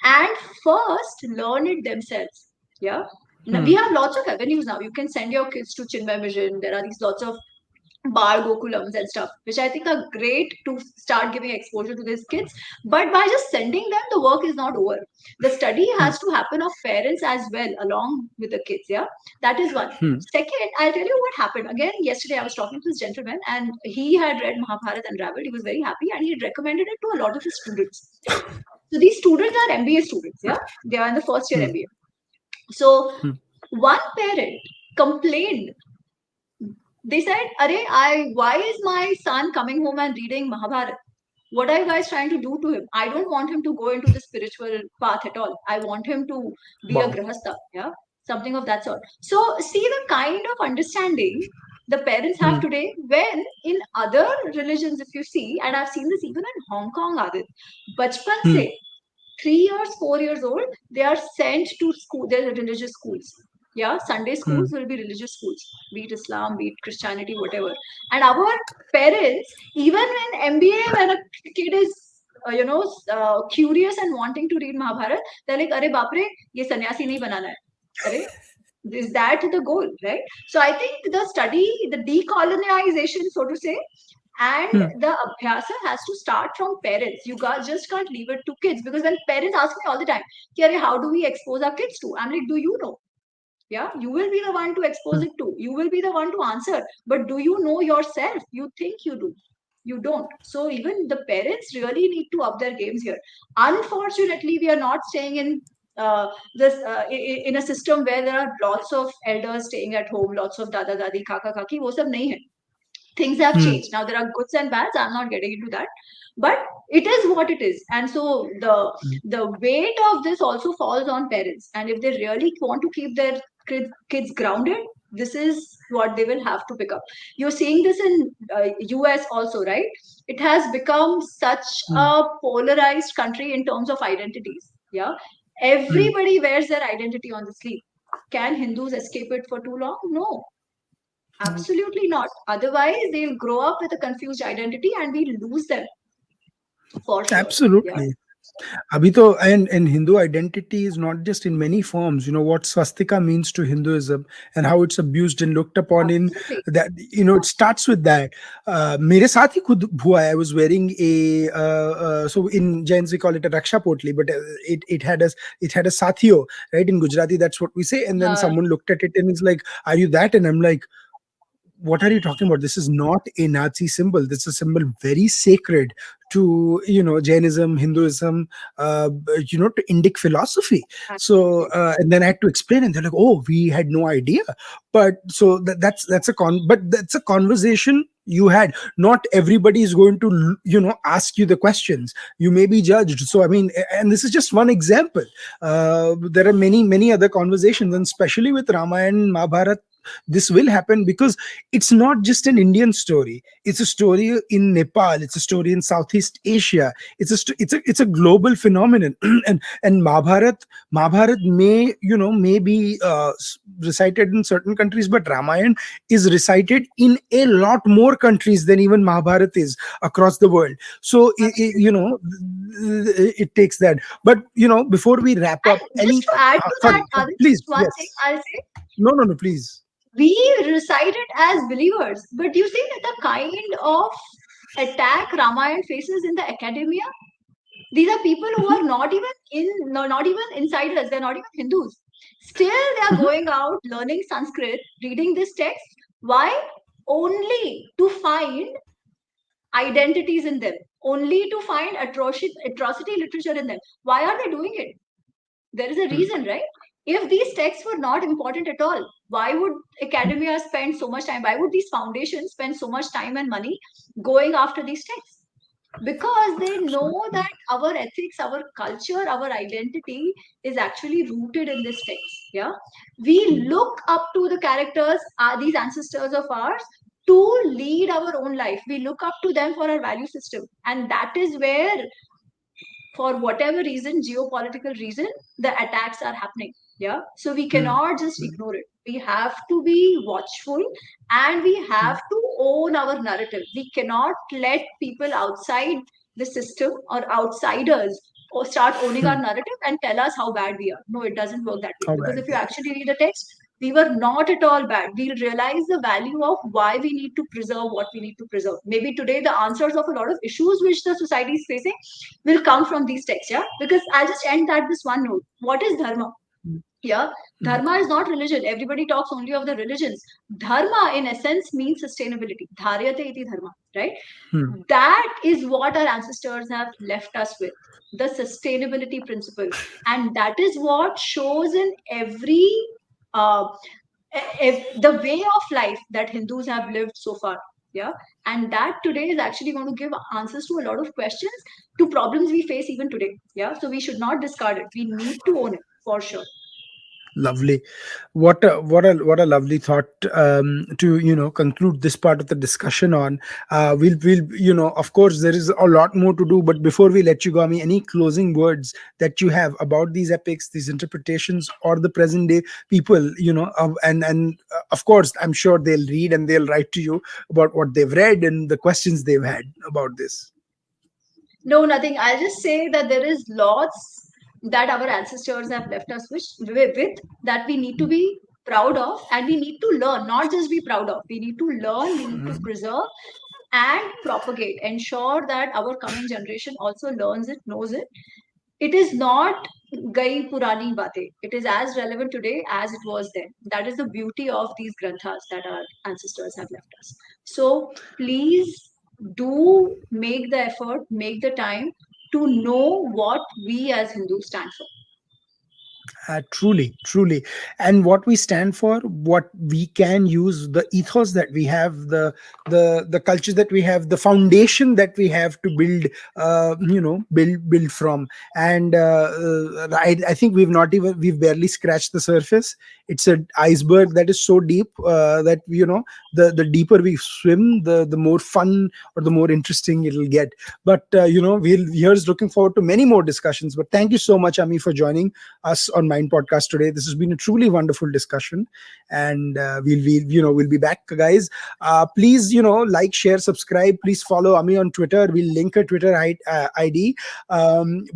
and first learn it themselves. Yeah. Now, we hmm, have lots of avenues now. You can send your kids to Chinmay Vision. There are these lots of bar gokulams and stuff, which I think are great to start giving exposure to these kids. But by just sending them, the work is not over. The study hmm, has to happen of parents as well, along with the kids. Yeah, that is one. hmm, Second, I'll tell you what happened. Again, yesterday I was talking to this gentleman, and he had read Mahabharata Unraveled. He was very happy, and he had recommended it to a lot of his students. So these students are MBA students. Yeah, they are in the first year hmm, MBA. So hmm, one parent complained. They said, "Arey, why is my son coming home and reading Mahabharata? What are you guys trying to do to him? I don't want him to go into the spiritual path at all. I want him to be a wow. grahastha, yeah, something of that sort." So see the kind of understanding the parents have Hmm, today. When in other religions, if you see, and I've seen this even in Hong Kong, Adit, bachpan hmm, se 3 years, 4 years old, they are sent to school. They're religious schools. Yeah, Sunday hmm, schools will be religious schools, be it Islam, be it Christianity, whatever. And our parents, even when MBA, when a kid is curious and wanting to read Mahabharata, they're like, "Arey bapre, ye sannyasi nahi banana hai." Arey, is that the goal, right? So I think the study, the decolonization, so to say, and hmm, the abhyasa has to start from parents. You guys just can't leave it to kids, because when parents ask me all the time, "Kyare, how do we expose our kids to?" I'm like, "Do you know?" Yeah, you will be the one to expose hmm, it to. You will be the one to answer. But do you know yourself? You think you do. You don't. So even the parents really need to up their games here. Unfortunately, we are not staying in this in a system where there are lots of elders staying at home, lots of dada dadi, kaka kaki. वो सब नहीं है. Things have hmm, changed. Now there are goods and bads. I'm not getting into that, but it is what it is. And so hmm, the weight of this also falls on parents. And if they really want to keep their kids grounded, this is what they will have to pick up. You're seeing this in US also, right? It has become such hmm, a polarized country in terms of identities. Yeah, hmm, everybody wears their identity on the sleeve. Can Hindus escape it for too long? No, absolutely not. Otherwise, they'll grow up with a confused identity and we'll lose them for sure. Yeah, Absolutely. Abhito, and Hindu identity is not just in many forms. You know what swastika means to Hinduism and how it's abused and looked upon in absolutely. that. You know, it starts with that. मेरे साथ ही खुद हुआ है. I was wearing a so in Jains we call it a raksha potli, but it had a sathiyo, right? In Gujarati, that's what we say. And then Uh, someone looked at it and is like, "Are you that?" And I'm like, what are you talking about? This is not a Nazi symbol. This is a symbol very sacred to Jainism, Hinduism, to Indic philosophy. So absolutely. and then I had to explain, and they're like, "Oh, we had no idea." But so that's a conversation you had. Not everybody is going to ask you the questions. You may be judged. So I mean, and this is just one example. There are many other conversations, and especially with Ramayana and Mahabharata, this will happen because it's not just an Indian story. It's a story in Nepal. It's a story in Southeast Asia. It's a global phenomenon. And Mahabharat may be recited in certain countries, but Ramayana is recited in a lot more countries than even Mahabharat is across the world. So Absolutely. it takes that. But before we wrap up, And just to add to that, sorry, just please, one thing yes, I'll say, no, please. we recite it as believers, but you see that the kind of attack Ramayana faces in the academia, these are people who Mhm, are not even no, not even insiders, they're not even Hindus. Still, they are mhm, going out learning Sanskrit, reading this text. Why? Only to find identities in them, only to find atrocity literature in them. Why are they doing it? There is a mhm, reason, right? If these texts were not important at all, why would academia spend so much time? Why would these foundations spend so much time and money going after these texts? Because they know absolutely. that our ethics, our culture, our identity is actually rooted in this text. Yeah, we Mhm, look up to the characters, are these ancestors of ours, to lead our own life. We look up to them for our value system, and that is where, for whatever reason, geopolitical reason, the attacks are happening. Yeah, so we mhm, cannot just ignore it. We have to be watchful, and we mhm, have to own our narrative. We cannot let people outside the system or outsiders or start owning our mhm. narrative and tell us how bad we are. No, it doesn't work that way, How because bad if you we actually read the text, we were not at all bad. We'll realize the value of why we need to preserve what we need to preserve. Maybe today the answers of a lot of issues which the society is facing will come from these texts. Yeah, because I'll just end that this one note. What is dharma? are. Yeah, Mhm, dharma is not religion. Everybody talks only of the religions. Dharma in essence means sustainability. Dharyate iti dharma, right? mhm, That is what our ancestors have left us with, the sustainability principle. And that is what shows in every uh, the way of life that Hindus have lived so far. Yeah. And that today is actually going to give answers to a lot of questions, to problems we face even today. Yeah. So we should not discard it. We need to own it for sure. lovely. What a lovely thought to conclude this part of the discussion on. We'll of course there is a lot more to do, but before we let you go, I mean, any closing words that you have about these epics, these interpretations, or the present day people, and of course I'm sure they'll read and they'll write to you about what they've read and the questions they've had about this. No, nothing. I'll just say that there is lots that our ancestors have left us with that we need to be proud of, and we need to learn, not just be proud of. We need to learn, we need to Mhm. preserve and propagate, ensure that our coming generation also learns it, knows it. It is not gai purani bate. It is as relevant today as it was then. That is the beauty of these granthas that our ancestors have left us. So please do make the effort, make the time to know what we as Hindus stand for. Truly, and what we stand for, what we can use, the ethos that we have, the culture that we have, the foundation that we have to build, build from. And I think we've barely scratched the surface. It's an iceberg that is so deep that the deeper we swim, the more fun or the more interesting it'll get. But here's looking forward to many more discussions. But thank you so much, Ami, for joining us on on Mind Podcast today. This has been a truly wonderful discussion, and we'll be back, guys. Please, like, share, subscribe. Please follow Ami on Twitter. We'll link her Twitter ID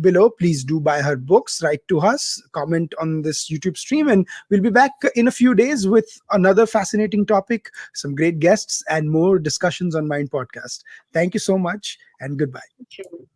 below. Please do buy her books. Write to us. Comment on this YouTube stream, and we'll be back in a few days with another fascinating topic, some great guests, and more discussions on Mind Podcast. Thank you so much, and goodbye. True.